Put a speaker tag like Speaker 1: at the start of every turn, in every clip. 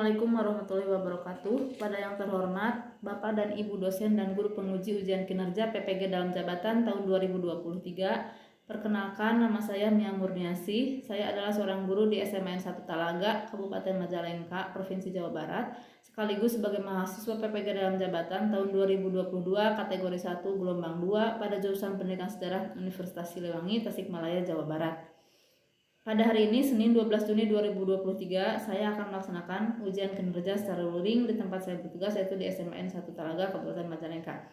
Speaker 1: Assalamualaikum warahmatullahi wabarakatuh. Pada yang terhormat, Bapak dan Ibu dosen dan guru penguji ujian kinerja PPG dalam jabatan tahun 2023. Perkenalkan, nama saya Mia Murniasi. Saya adalah seorang guru di SMN 1 Talaga, Kabupaten Majalengka, Provinsi Jawa Barat, sekaligus sebagai mahasiswa PPG dalam jabatan tahun 2022 kategori 1 gelombang 2 pada jurusan Pendidikan Sejarah Universitas Siliwangi, Tasikmalaya, Jawa Barat. Pada hari ini, Senin 12 Juni 2023, saya akan melaksanakan ujian kinerja secara luring di tempat saya bertugas, yaitu di SMN 1 Talaga, Kabupaten Majalengka.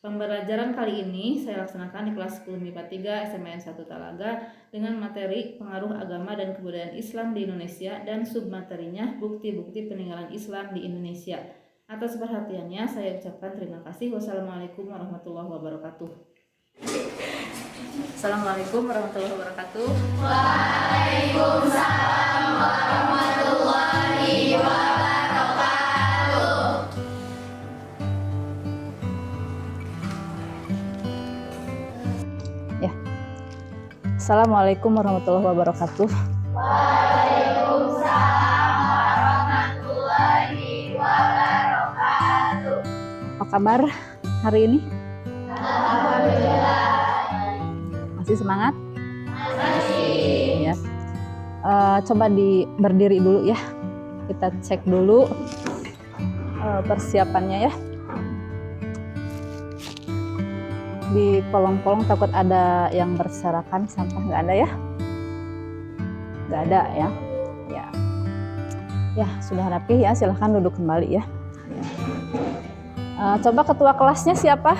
Speaker 1: Pembelajaran kali ini saya laksanakan di kelas 10 MIPA 3 SMN 1 Talaga dengan materi pengaruh agama dan kebudayaan Islam di Indonesia dan submaterinya bukti-bukti peninggalan Islam di Indonesia. Atas perhatiannya, saya ucapkan terima kasih. Wassalamualaikum warahmatullahi wabarakatuh. Assalamualaikum warahmatullahi wabarakatuh.
Speaker 2: Waalaikumsalam warahmatullahi wabarakatuh.
Speaker 3: Ya. Assalamualaikum warahmatullahi wabarakatuh.
Speaker 2: Waalaikumsalam warahmatullahi wabarakatuh.
Speaker 3: Apa kabar hari ini?
Speaker 2: Alhamdulillah.
Speaker 3: Masih semangat?
Speaker 2: Masih.
Speaker 3: Ya. Coba berdiri dulu ya. Kita cek dulu persiapannya ya. Di kolong-kolong takut ada yang berserakan sampah, nggak ada ya? Nggak ada ya. Ya sudah rapi ya. Silahkan duduk kembali ya. Coba ketua kelasnya siapa?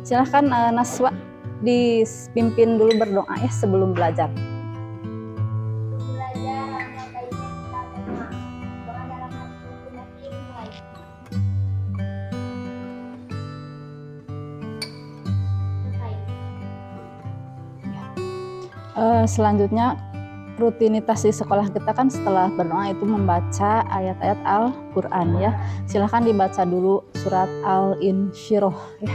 Speaker 3: Silahkan Naswa dipimpin dulu berdoa ya sebelum belajar. Selanjutnya rutinitas di sekolah kita kan setelah berdoa itu membaca ayat-ayat Al-Quran ya. Silahkan dibaca dulu surat Al-Insyirah ya.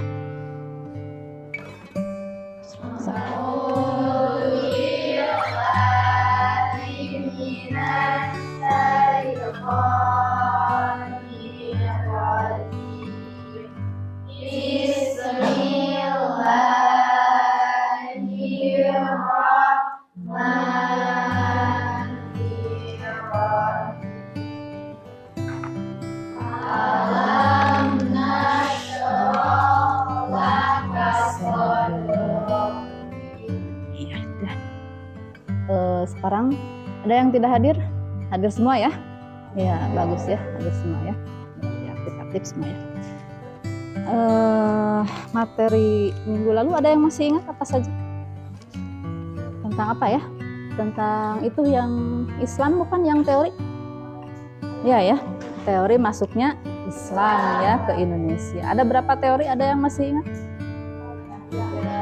Speaker 3: Sekarang ada yang tidak hadir? Hadir semua ya? Ya bagus ya, hadir semua ya. Ya kita aktif semua ya. Materi minggu lalu ada yang masih ingat apa saja? Tentang apa ya? Tentang itu yang Islam bukan yang teori? Ya, teori masuknya Islam ya ke Indonesia. Ada berapa teori? Ada yang masih ingat?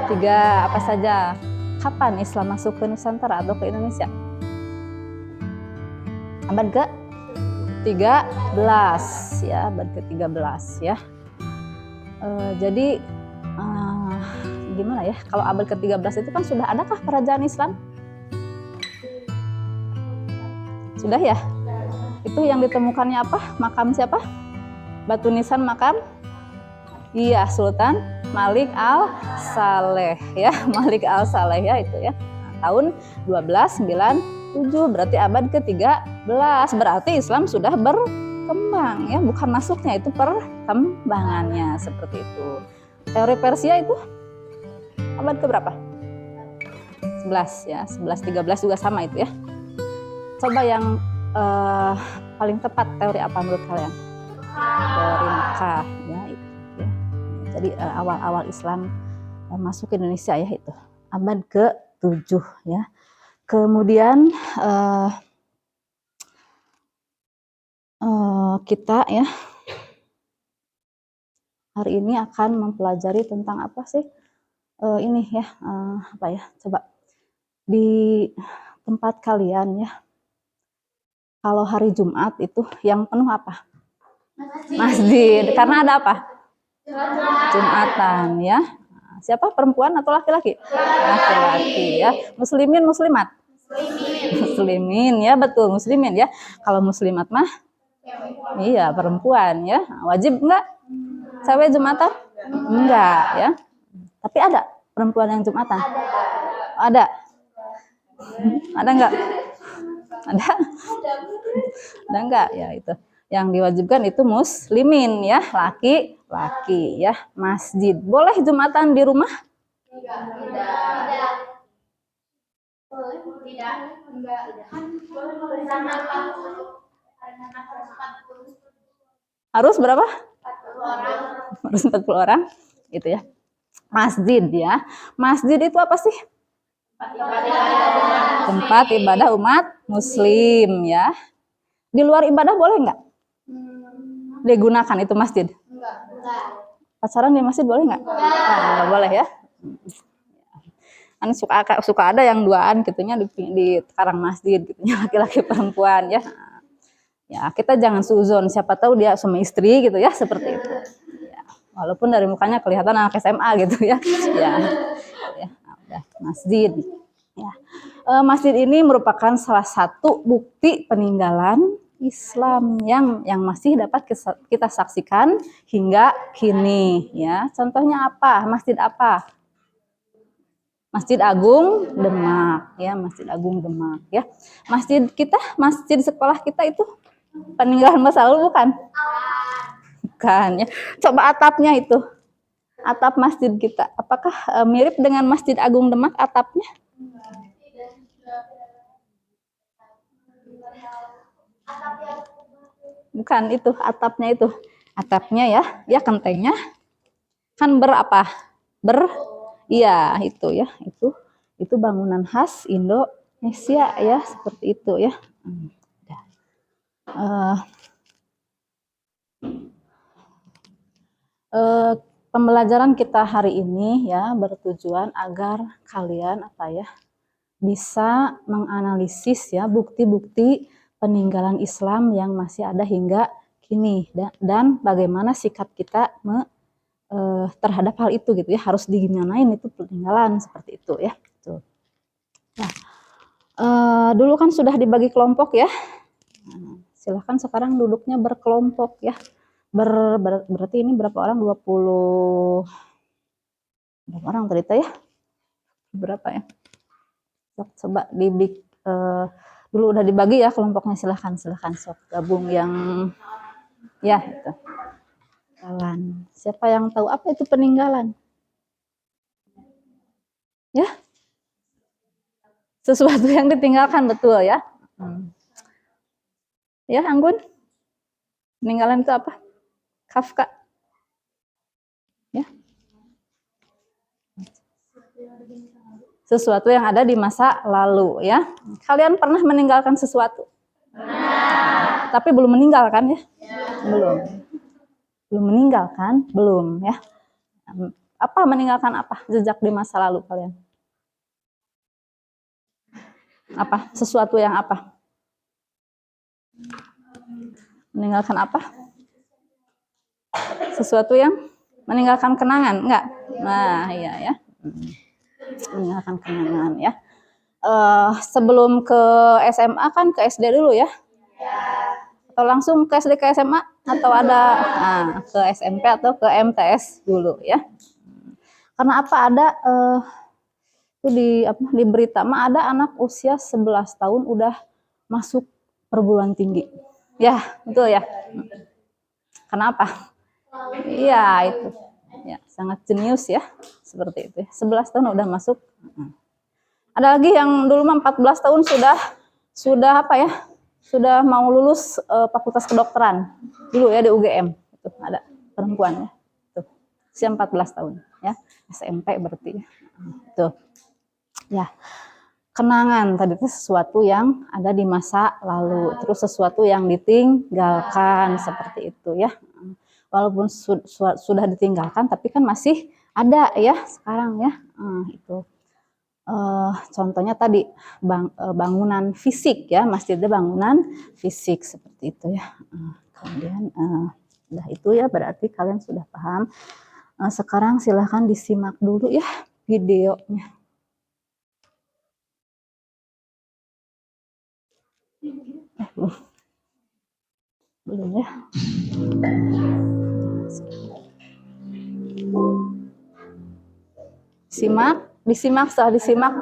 Speaker 3: 3, apa saja? Kapan Islam masuk ke Nusantara atau ke Indonesia? Abad ke-13 ya, abad ke-13 ya. Jadi gimana ya? Kalau abad ke-13 itu kan sudah adakah kerajaan Islam? Sudah ya? Itu yang ditemukannya apa? Makam siapa? Batu nisan makam? Iya, Sultan Malik Al-Saleh ya, Malik Al-Saleh ya itu ya. Tahun 1297 berarti abad ke-13. Berarti Islam sudah berkembang ya, bukan masuknya, itu perkembangannya seperti itu. Teori Persia itu abad ke berapa? 11 ya, 11-13 juga sama itu ya. Coba yang paling tepat teori apa menurut kalian? Teori Mekah ya itu. Jadi awal-awal Islam masuk ke Indonesia ya itu abad ke-7 ya. Kemudian kita ya hari ini akan mempelajari tentang apa sih ini ya apa ya, coba di tempat kalian ya, kalau hari Jumat itu yang penuh apa? Masjid. Karena ada apa? Jumatan ya. Siapa, perempuan atau laki-laki? Laki-laki ya. Muslimin, muslimat? Muslimin ya, betul muslimin ya. Kalau muslimat mah iya perempuan ya. Wajib enggak cewek Jumatan? Enggak ya. Tapi ada perempuan yang Jumatan? Ada. Ada enggak? Ada? Ada enggak? Ya itu. Yang diwajibkan itu muslimin ya, laki-laki ya. Masjid. Boleh Jumatan di rumah?
Speaker 2: Tidak. Tidak. Enggak. Bersama
Speaker 3: Harus berapa?
Speaker 2: 40 orang.
Speaker 3: Harus 40 orang gitu ya. Masjid ya. Masjid itu apa sih? Tempat ibadah umat muslim ya. Di luar ibadah boleh nggak digunakan itu masjid?
Speaker 2: Enggak.
Speaker 3: Pacaran di masjid boleh nggak? Nggak boleh ya. Kan suka ada yang duaan gitunya di karang masjid gitunya, laki-laki perempuan ya. Ya kita jangan suzon, siapa tahu dia sama istri gitu ya, seperti itu. Ya, walaupun dari mukanya kelihatan anak SMA gitu ya. Udah masjid. Ya. Masjid ini merupakan salah satu bukti peninggalan Islam yang masih dapat kita saksikan hingga kini ya. Contohnya apa? Masjid apa? Masjid Agung Demak ya, Masjid Agung Demak ya. Masjid sekolah kita itu peninggalan masa lalu bukan? Bukan ya. Coba atapnya itu. Atap masjid kita. Apakah mirip dengan Masjid Agung Demak atapnya? Bukan itu atapnya itu. Atapnya ya, ya kentengnya kan berapa? Iya, itu ya. Itu bangunan khas Indonesia ya, seperti itu ya. Pembelajaran kita hari ini ya bertujuan agar kalian bisa menganalisis ya bukti-bukti peninggalan Islam yang masih ada hingga kini dan bagaimana sikap kita terhadap hal itu gitu ya, harus digimanain itu peninggalan seperti itu ya. Tuh. Nah, dulu kan sudah dibagi kelompok ya. Silahkan sekarang duduknya berkelompok ya. Berarti ini berapa orang? 20 berapa orang tadi ya? Berapa ya? Coba dulu udah dibagi ya kelompoknya, silahkan sok gabung yang ya itu. Peninggalan. Siapa yang tahu apa itu peninggalan? Ya? Sesuatu yang ditinggalkan, betul ya. Ya, Anggun? Peninggalan itu apa? Kafka. Ya. Sesuatu yang ada di masa lalu ya. Kalian pernah meninggalkan sesuatu? Tapi belum meninggal kan ya? Belum. Belum meninggal kan? Belum ya. Apa meninggalkan apa? Jejak di masa lalu kalian? Apa? Sesuatu yang apa? Meninggalkan apa? Sesuatu yang meninggalkan kenangan, enggak? Nah, iya ya. Meninggalkan kenangan ya. Sebelum ke SMA kan ke SD dulu ya? Atau langsung ke SD ke SMA atau ada ke SMP atau ke MTS dulu ya? Karena apa ada itu di berita mah ada anak usia 11 tahun udah masuk perguruan tinggi. Ya, betul ya. Kenapa? Iya, itu. Ya, sangat jenius ya. Seperti itu ya. 11 tahun udah masuk. Ada lagi yang dulu mah 14 tahun sudah apa ya? Sudah mau lulus Fakultas Kedokteran. Dulu ya di UGM. Itu ada perempuan ya. Tuh. Usia 14 tahun ya. SMP berarti ya. Tuh. Ya. Kenangan tadi itu sesuatu yang ada di masa lalu, terus sesuatu yang ditinggalkan seperti itu ya. Walaupun sudah ditinggalkan, tapi kan masih ada ya sekarang ya. Itu contohnya tadi bangunan fisik ya, masjidnya bangunan fisik seperti itu ya. Kemudian udah itu ya, berarti kalian sudah paham. Sekarang silahkan disimak dulu ya videonya. Belum ya. Disimak, setelah disimak,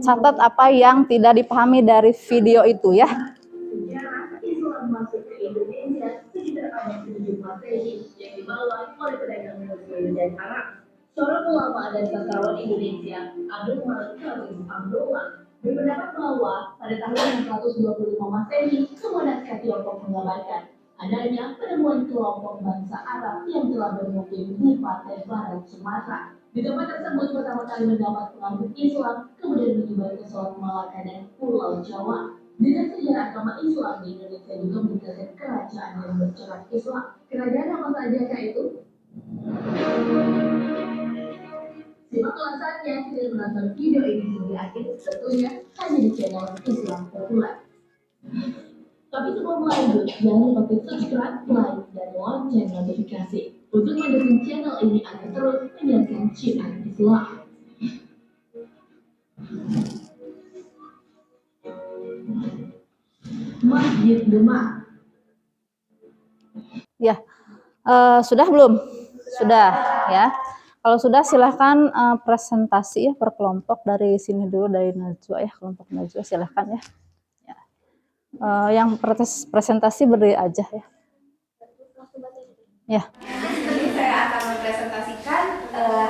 Speaker 3: catat apa yang tidak dipahami dari video itu ya.
Speaker 4: Sejarah Islam masuk ke Indonesia sekitar abad ke-7 Masehi yang dibawa oleh pedagang Muslim dan Arab. Seorang ulama dan sastrawan Indonesia, Abdul Malik Khamis Abdullah, berpendapat bahwa pada tahun 625 Masehi, semua naskah Tiongkok menggambarkan adanya penemuan kelompok bangsa Arab yang telah bermukim di pantai barat Sumatera. Di tempat tersebut pertama kali mendapat pengaruh Islam, kemudian menyebar ke Selat Malaka dan Pulau Jawa. Dengan sejarah agama Islam di Indonesia juga meninggalkan kerajaan yang bercorak Islam. Kerajaan apa saja itu? Simak ulasannya dengan menonton video ini hingga akhir, tentunya hanya di channel Islam Populer. Tapi sebelum lanjut, jangan lupa klik subscribe, like, dan lonceng notifikasi untuk mendukung channel ini agar terus menyiarkan syiar Islam. Masjid Demak.
Speaker 3: Ya, sudah belum? Sudah ya. Kalau sudah silahkan presentasi ya per kelompok dari sini dulu, dari Najwa ya, kelompok Najwa silahkan ya. Yang presentasi berdiri aja ya. Ya.
Speaker 5: Jadi saya akan mempresentasikan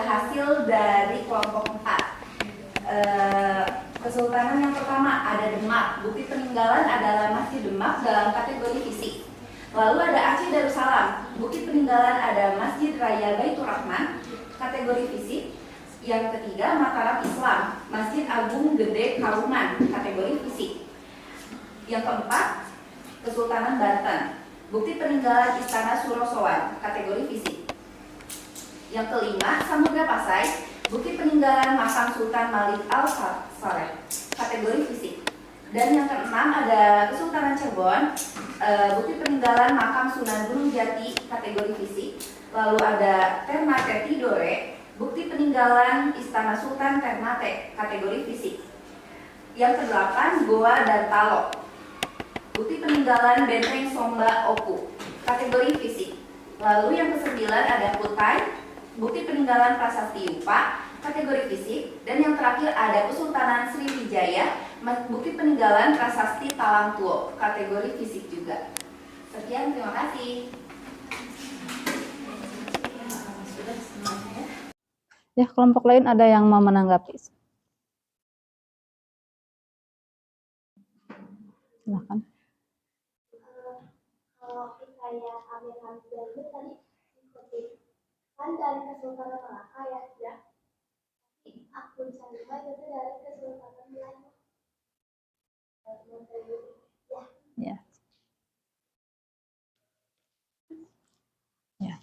Speaker 5: hasil dari kelompok 4. Kesultanan yang pertama ada Demak. Bukti peninggalan adalah Masjid Demak dalam kategori fisik. Lalu ada Aceh Darussalam. Bukti peninggalan ada Masjid Raya Baitur Rahman, kategori fisik. Yang ketiga Mataram Islam, Masjid Agung Gede Kauman, kategori fisik. Yang keempat, Kesultanan Banten. Bukti peninggalan Istana Surosowan, kategori fisik. Yang kelima, Samudra Pasai. Bukti peninggalan Makam Sultan Malik Al-Saleh, kategori fisik. Dan yang keenam ada Kesultanan Cirebon. Bukti peninggalan Makam Sunan Gunung Jati, kategori fisik. Lalu ada Ternate Tidore. Bukti peninggalan Istana Sultan Ternate, kategori fisik. Yang kedelapan, Goa dan Talok. Bukti peninggalan Benteng Somba Oku, kategori fisik. Lalu yang kesembilan ada Kutai, bukti peninggalan Prasasti Yupa, kategori fisik. Dan yang terakhir ada Kesultanan Sriwijaya, bukti peninggalan Prasasti Talang Tuo, kategori fisik juga. Sekian, terima kasih.
Speaker 3: Ya, kelompok lain ada yang mau menanggapi? Silakan.
Speaker 2: Kalau kayak Amir Hamzah itu tadi seperti kan dari Kesultanan Malaka ya. Akun Salimah itu dari Kesultanan Melayu.
Speaker 3: Ya. Ya.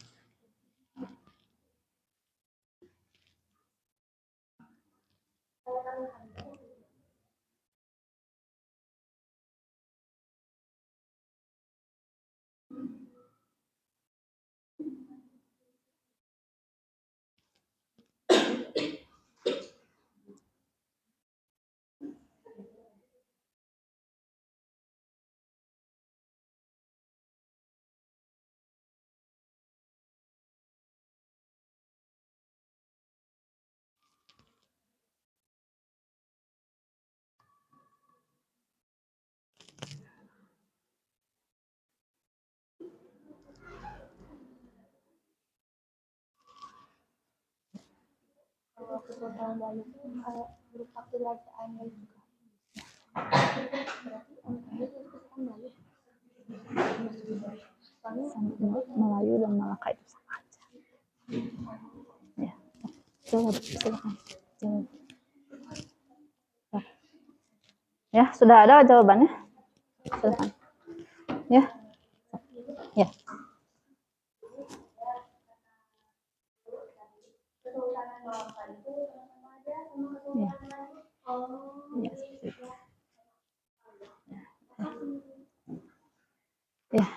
Speaker 2: Kalau Kesultanan Melayu itu kayak berupa kerajaannya juga. Berarti itu Kesultanan Melayu.
Speaker 3: Melayu dan Malaka itu sama aja. Ya. Jawab, silakan. Jawab. Ya, sudah ada jawabannya? Silakan. Ya. Ya.
Speaker 2: Kesultanan Malaka itu sama aja sama
Speaker 3: Ya.
Speaker 2: Kesultanan Melayu.
Speaker 3: Ya, seperti itu. Ya,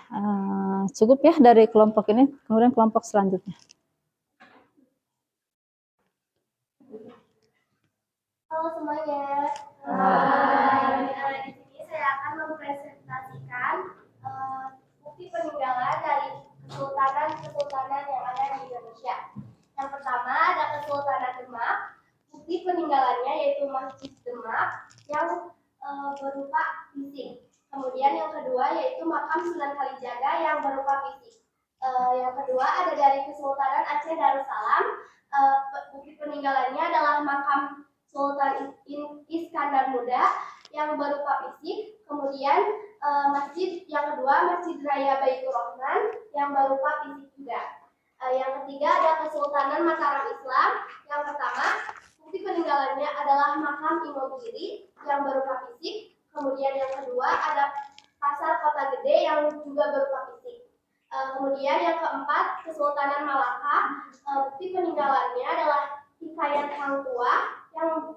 Speaker 3: cukup ya dari kelompok ini. Kemudian kelompok selanjutnya.
Speaker 2: Halo semuanya. Di sini saya akan peninggalan dari kesultanan-kesultanan yang ada di Indonesia. Yang pertama ada Kesultanan Demak. Bukti peninggalannya yaitu Masjid Demak yang berupa fisik. Kemudian yang kedua yaitu makam Sunan Kalijaga yang berupa fisik. Yang kedua ada dari Kesultanan Aceh Darussalam. Bukti peninggalannya adalah makam Sultan Iskandar Muda yang berupa fisik. Kemudian masjid yang kedua Masjid Raya Baitur Rahman yang berupa fisik juga. Yang ketiga ada Kesultanan Mataram Islam. Yang pertama bukti peninggalannya adalah makam Imogiri yang berupa fisik. Kemudian yang kedua ada Pasar Kota Gede yang juga berupa fisik. Kemudian yang keempat Kesultanan Malaka. Bukti peninggalannya adalah Hikayat Hang Tuah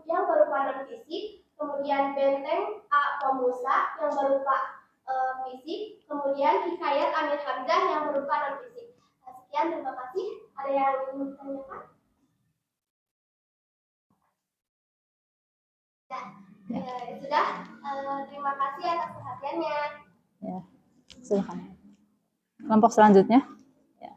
Speaker 2: yang berupa non fisik. Kemudian Benteng A Pemusa yang berupa fisik. Kemudian Hikayat Amir Hamzah yang berupa non fisik. Sekian, terima kasih. Ada yang ingin ditanyakan? Sudah. Terima kasih atas perhatiannya.
Speaker 3: Ya, silakan. Kelompok selanjutnya. Ya.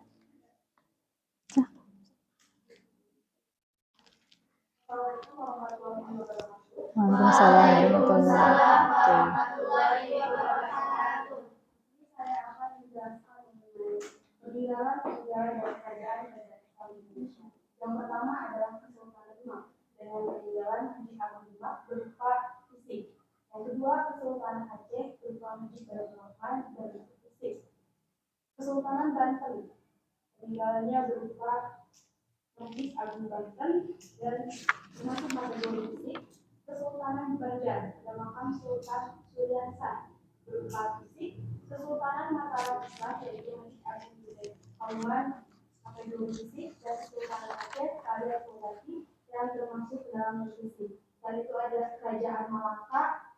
Speaker 3: Waalaikumsalam warahmatullahi wabarakatuh.
Speaker 2: Saya akan menjelaskan peninggalan dari kerajaan Indonesia. Yang pertama adalah Kesultanan Demak dengan peninggalan Masjid Agung Demak berupa fisik. Yang kedua Kesultanan Aceh berupa Masjid Baitur Rahman berupa fisik. Kesultanan Banten peninggalannya berupa Masjid Agung Banten dan termasuk kategori fisik. Kesultanan Banjar ada makam Sultan Suryasah berupa fisik. Kesultanan Mataram Islam yaitu Masjid Agung Gede Kauman kategori fisik, dan Kesultanan Aceh Karya Pogati yang termasuk dalam fisik. Dan itu ada Kerajaan Malaka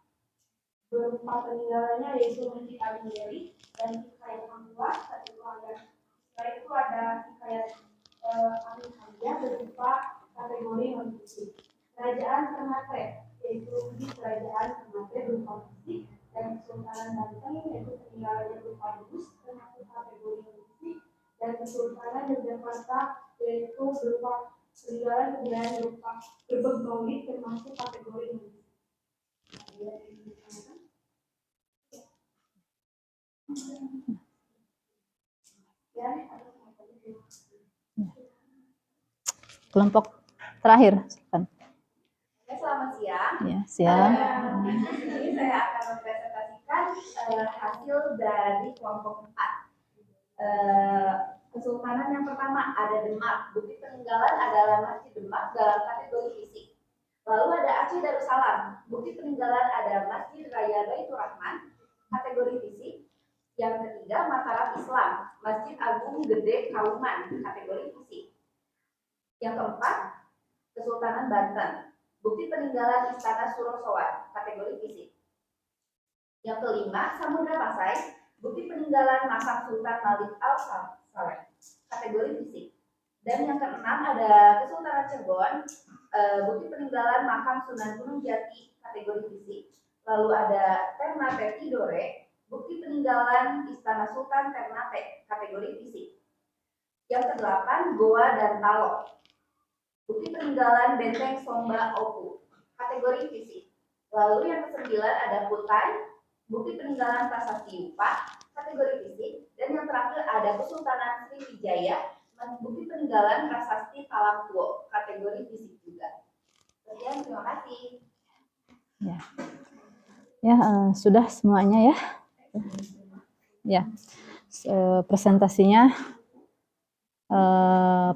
Speaker 2: berupa peninggalannya yaitu Masjid Agung Gede dan Hikayat Hang Tuah. Setelah itu ada Hikayat Amir Hamzah berupa kategori non fisik. Kerajaan Ternate yaitu di Kerajaan Ternate berupa fisik, dan Kesultanan Banten yaitu peninggalannya berupa bus termasuk kategori non fisik, dan Kesultanan Yogyakarta yaitu berupa peninggalan kebudayaan berupa gerbek maulid termasuk kategori non fisik.
Speaker 3: Kelompok terakhir. Silakan.
Speaker 5: Selamat siang.
Speaker 3: Ya, siang.
Speaker 5: Di sini saya akan mempresentasikan hasil dari kelompok 4. Kesultanan yang pertama ada Demak. Bukti peninggalan adalah Masjid Demak dalam kategori fisik. Lalu ada Aceh Darussalam. Bukti peninggalan ada Masjid Raya Baitur Rahman kategori fisik. Yang ketiga Mataram Islam, Masjid Agung Gede Kauman kategori fisik. Yang keempat Kesultanan Banten. Bukti peninggalan Istana Surosowan kategori fisik. Yang kelima Samudra Pasai. Bukti peninggalan makam Sultan Malik Al-Saleh kategori fisik. Dan yang keenam ada Kesultanan Cirebon. Bukti peninggalan makam Sunan Gunung Jati kategori fisik. Lalu ada Ternate Tidore. Bukti peninggalan Istana Sultan Ternate kategori fisik. Yang kedelapan Goa dan Talok. Bukti peninggalan Benteng Somba Oku kategori fisik. Lalu yang kesembilan ada Kutai. Bukti peninggalan Prasasti Upah kategori fisik. Dan yang terakhir ada Kesultanan Sriwijaya. Bukti peninggalan Prasasti Talang Tuo kategori fisik juga. Sekian, terima kasih.
Speaker 3: Ya, ya sudah semuanya ya. Ya, presentasinya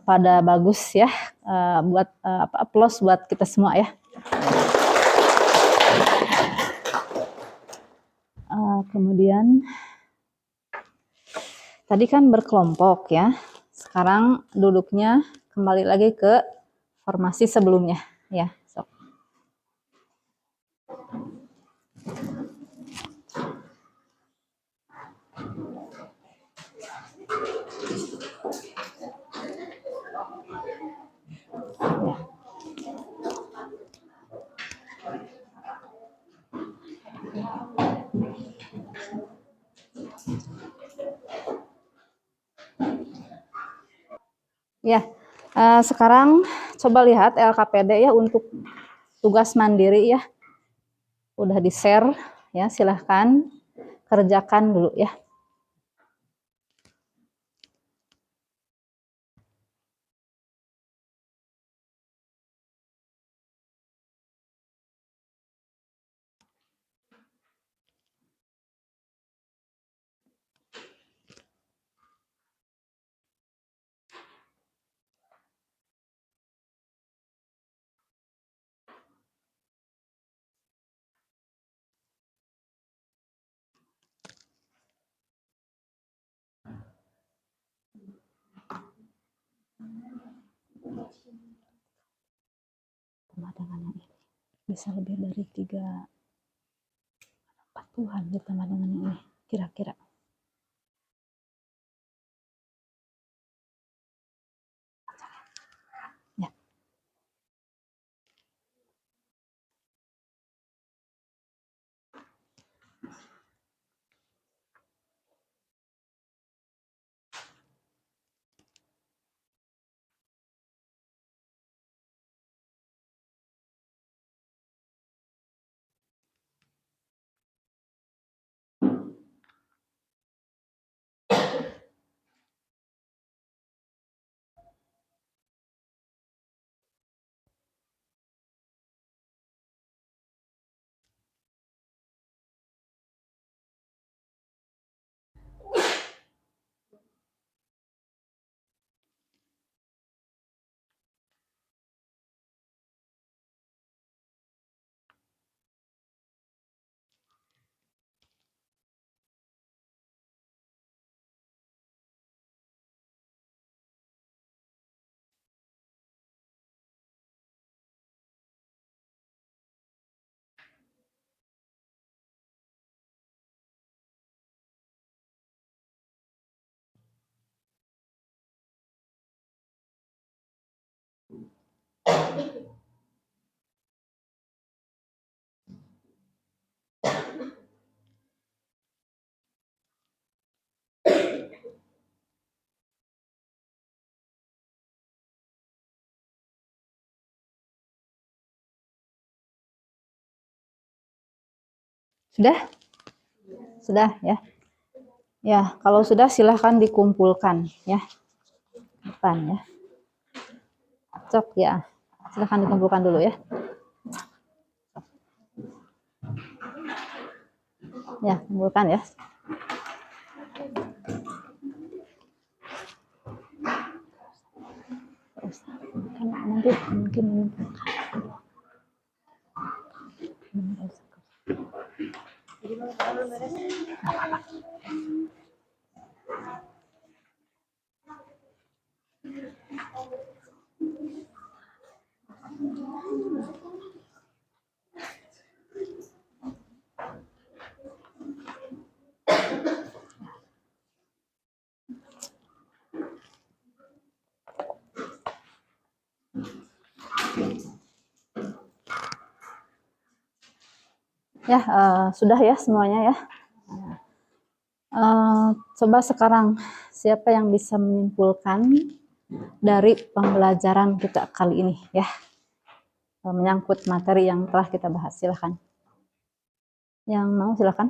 Speaker 3: pada bagus ya, buat applause buat kita semua ya. Kemudian tadi kan berkelompok ya, sekarang duduknya kembali lagi ke formasi sebelumnya ya. Sok. Ya, sekarang coba lihat LKPD ya untuk tugas mandiri ya. Udah di-share ya, silahkan kerjakan dulu ya. Tambah dengan yang ini. Bisa lebih dari 3/4 ditambah dengan yang ini. Kira-kira. Ya. Sudah? Sudah ya. Ya, kalau sudah silahkan dikumpulkan ya. Depan ya. Cok ya. Silahkan dikumpulkan dulu ya. Ya, kumpulkan ya. Nanti mungkin ya, sudah ya semuanya ya. Coba sekarang siapa yang bisa menyimpulkan dari pembelajaran kita kali ini ya, menyangkut materi yang telah kita bahas. Silahkan. Yang mau silahkan.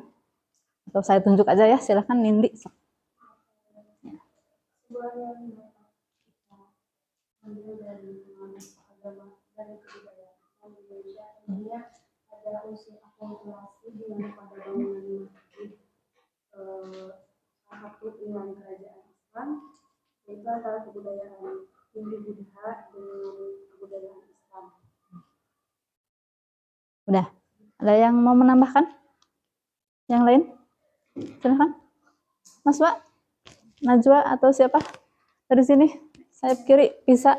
Speaker 3: Atau saya tunjuk aja ya, silahkan Nindi.
Speaker 2: Sebuah yang kita ambil dari agama dari kebudayaan Islam di Indonesia, tentunya ada unsur akulturasi di mana pada bangunan masjid salah satu iman kerajaan Islam itu adalah kebudayaan Hindu-Buddha dengan kebudayaan Islam.
Speaker 3: Udah. Ada yang mau menambahkan? Yang lain? Silahkan. Mas Wak, Najwa atau siapa? Dari sini. Sayap kiri bisa.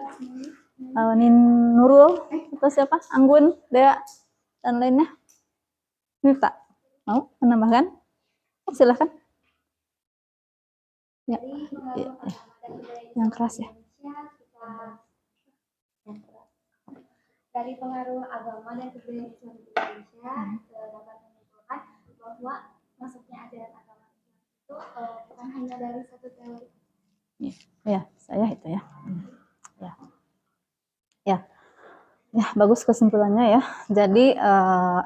Speaker 3: Nurul atau siapa? Anggun, Dea, dan lainnya. Nita. Mau menambahkan? Oh, silahkan. Ya. Ya. Yang keras ya.
Speaker 2: Dari pengaruh agama dan kebudayaan Islam di Indonesia dapat menyimpulkan bahwa masuknya ajaran agama Islam itu bukan hanya dari satu teori.
Speaker 3: Ya, saya itu ya. Ya, bagus kesimpulannya ya. Jadi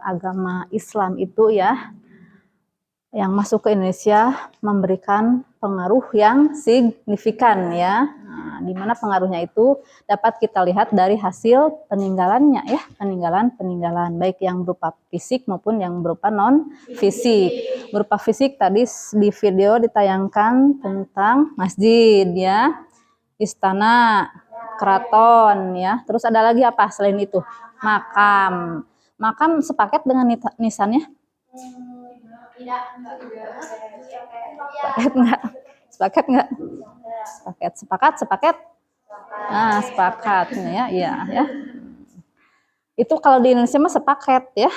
Speaker 3: agama Islam itu ya yang masuk ke Indonesia memberikan pengaruh yang signifikan ya. Nah, di mana pengaruhnya itu dapat kita lihat dari hasil peninggalannya ya, peninggalan baik yang berupa fisik maupun yang berupa non fisik. Berupa fisik tadi di video ditayangkan tentang masjid ya, istana, keraton ya. Terus ada lagi apa selain itu? Makam. Makam sepaket dengan nisannya? Sepaket enggak? Sepaket enggak? Sepaket. Nah, sepakat ya, ya. Itu kalau di Indonesia mah sepaket ya.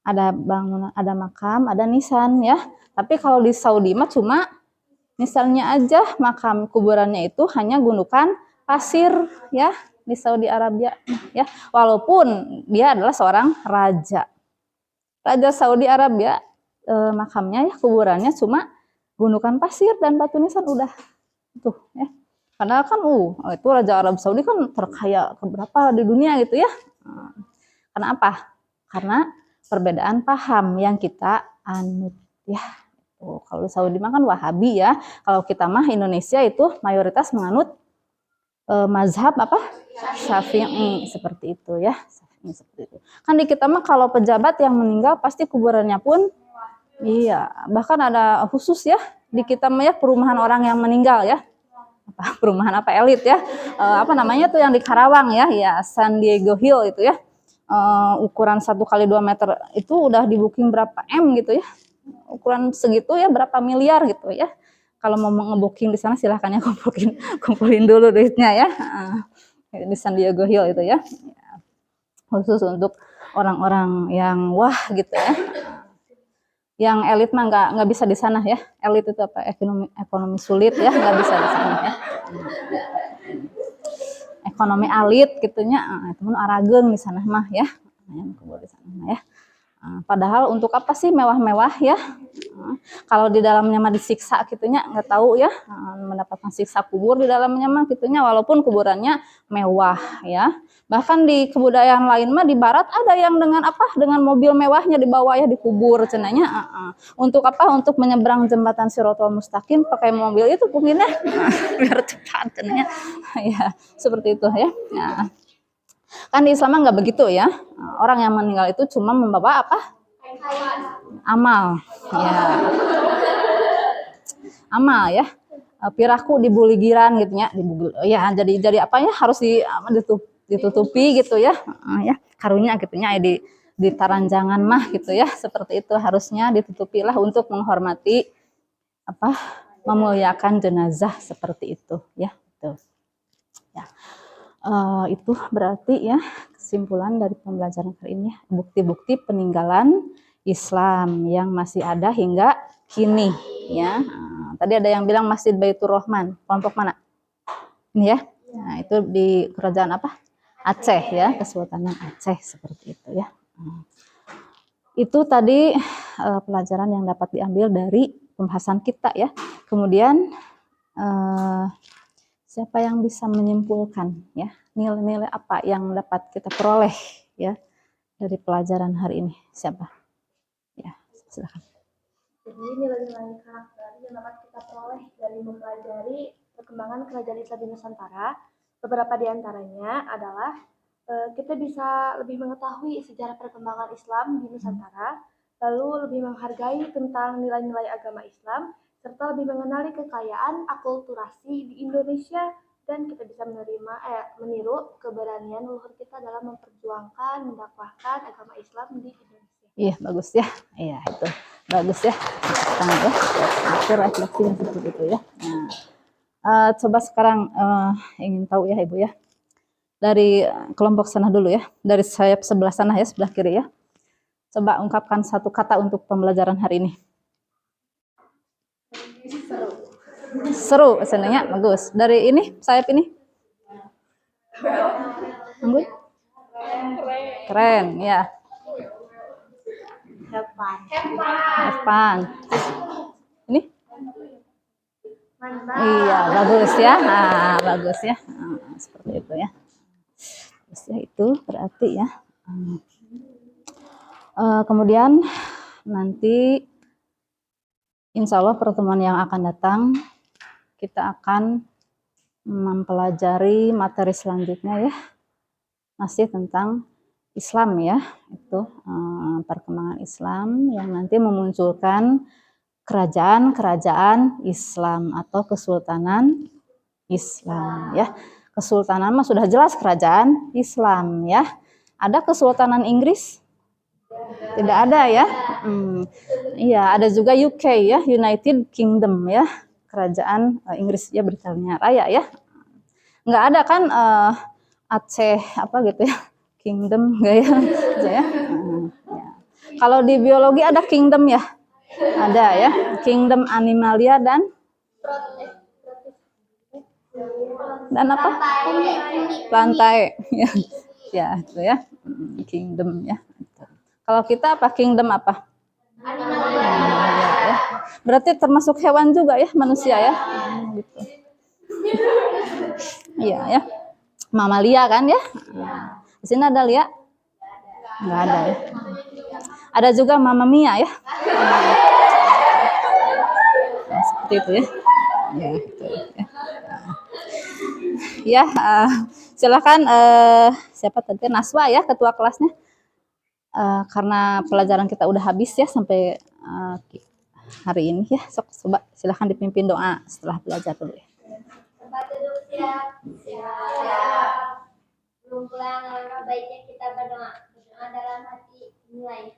Speaker 3: Ada bangunan, ada makam, ada nisan ya. Tapi kalau di Saudi mah cuma nisannya aja, makam kuburannya itu hanya gundukan pasir ya di Saudi Arabia ya. Walaupun dia adalah seorang raja Saudi Arabia, makamnya ya kuburannya cuma gundukan pasir dan batu nisan udah tuh ya. Padahal kan itu Raja Arab Saudi kan terkaya keberapa di dunia gitu ya. Karena apa? Karena perbedaan paham yang kita anut ya. Kalau Saudi mah kan Wahabi ya. Kalau kita mah Indonesia itu mayoritas menganut mazhab apa? Syafi'i seperti itu ya. Syafi'i seperti itu. Kan di kita mah kalau pejabat yang meninggal pasti kuburannya pun iya, bahkan ada khusus ya di kita mah ya perumahan orang yang meninggal ya. Perumahan apa elit ya. Apa namanya tuh yang di Karawang ya, San Diego Hill itu ya. Ukuran 1 kali 2 meter itu udah di booking berapa M gitu ya. Ukuran segitu ya berapa miliar gitu ya. Kalau mau nge-booking di sana silahkan ya kumpulin dulu duitnya ya. Di San Diego Hill itu ya. Khusus untuk orang-orang yang wah gitu ya. Yang elit mah nggak bisa di sana ya. Elit itu apa? Ekonomi sulit ya, nggak bisa di sana ya. Ekonomi alit gitunya, itu pun arageung di sana mah ya. Yang kubur di sana mah ya. Padahal untuk apa sih mewah-mewah ya? Kalau di dalamnya mah disiksa gitunya nggak tahu ya, mendapatkan siksa kubur di dalamnya mah gitunya walaupun kuburannya mewah ya. Bahkan di kebudayaan lain mah di barat ada yang dengan apa? Dengan mobil mewahnya di bawah ya dikubur cenanya. Untuk apa? Untuk menyeberang jembatan Shirathul Mustaqim pakai mobil itu mungkin ya. Biar cepat cenanya. Ya, seperti itu ya. Nah, kan di Islam nggak begitu ya. Orang yang meninggal itu cuma membawa apa? Amal. Ya. Amal ya. Piraku dibuligiran gitu ya. Ya jadi apa ya harus ditutupi gitu ya. Ya, karunya gitu ya di taranjangan mah gitu ya. Seperti itu harusnya ditutupilah untuk menghormati apa? Memuliakan jenazah seperti itu ya. Tuh. Ya. Itu berarti ya kesimpulan dari pembelajaran kali ini bukti-bukti peninggalan Islam yang masih ada hingga kini ya. Tadi ada yang bilang Masjid Baitur Rahman, kelompok mana? Ini ya. Nah, itu di kerajaan apa? Aceh ya, Kesultanan Aceh seperti itu ya. Itu tadi pelajaran yang dapat diambil dari pembahasan kita ya. Kemudian siapa yang bisa menyimpulkan ya nilai-nilai apa yang dapat kita peroleh ya dari pelajaran hari ini? Siapa? Ya, silakan.
Speaker 2: Jadi nilai-nilai karakter yang dapat kita peroleh dari mempelajari perkembangan kerajaan Islam di Nusantara, beberapa di antaranya adalah kita bisa lebih mengetahui sejarah perkembangan Islam di Nusantara, lalu lebih menghargai tentang nilai-nilai agama Islam, serta lebih mengenali kekayaan akulturasi di Indonesia, dan kita bisa meniru keberanian leluhur kita dalam memperjuangkan, mendakwahkan agama Islam di Indonesia.
Speaker 3: Iya, bagus ya. Iya, itu. Bagus ya. Tangan ya. Itu refleksi yang seperti itu ya. Nah, coba sekarang ingin tahu ya Ibu ya. Dari kelompok sana dulu ya. Dari sayap sebelah sana ya, sebelah kiri ya. Coba ungkapkan satu kata untuk pembelajaran hari ini. Seru, senangnya bagus. Dari ini, sayap ini. Anggun? Keren, ya. Depan. Ini? Iya, bagus ya. Bagus ya. Seperti itu ya. Terus ya itu berarti ya. Kemudian nanti insya Allah pertemuan yang akan datang kita akan mempelajari materi selanjutnya ya, masih tentang Islam ya, itu perkembangan Islam yang nanti memunculkan kerajaan-kerajaan Islam atau kesultanan Islam ya. Kesultanan mah sudah jelas kerajaan Islam ya. Ada kesultanan Inggris? Tidak ada ya. Iya, ada juga UK ya, United Kingdom ya, kerajaan Inggris ya, Britania Raya ya. Nggak ada kan Aceh apa gitu ya, Kingdom nggak ya? Ya. Kalau di biologi ada kingdom ya, ada ya, kingdom Animalia dan apa? Plantae ya, ya itu ya, kingdom ya. Kalau kita apa? Kingdom apa? Animalia ya. Berarti termasuk hewan juga ya, manusia ya. Gitu. Iya ya. Mamalia kan ya. Di sini ada lia? Enggak ada ya. Ada juga Mamma Mia ya. Nah, seperti itu ya. Ya, gitu ya. Ya, silakan siapa tadi? Naswa ya, ketua kelasnya. Karena pelajaran kita udah habis ya sampai hari ini ya, coba silahkan dipimpin doa setelah belajar dulu ya.
Speaker 2: Tempat duduk siap. Siap. Belum pulang, alangkah baiknya kita berdoa. Berdoa dalam hati, mulai.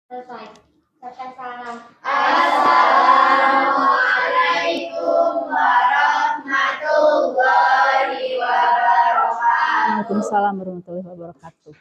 Speaker 2: Selesai. Ucapkan salam. Assalamualaikum warahmatullahi wabarakatuh.
Speaker 3: Waalaikumsalam warahmatullahi wabarakatuh.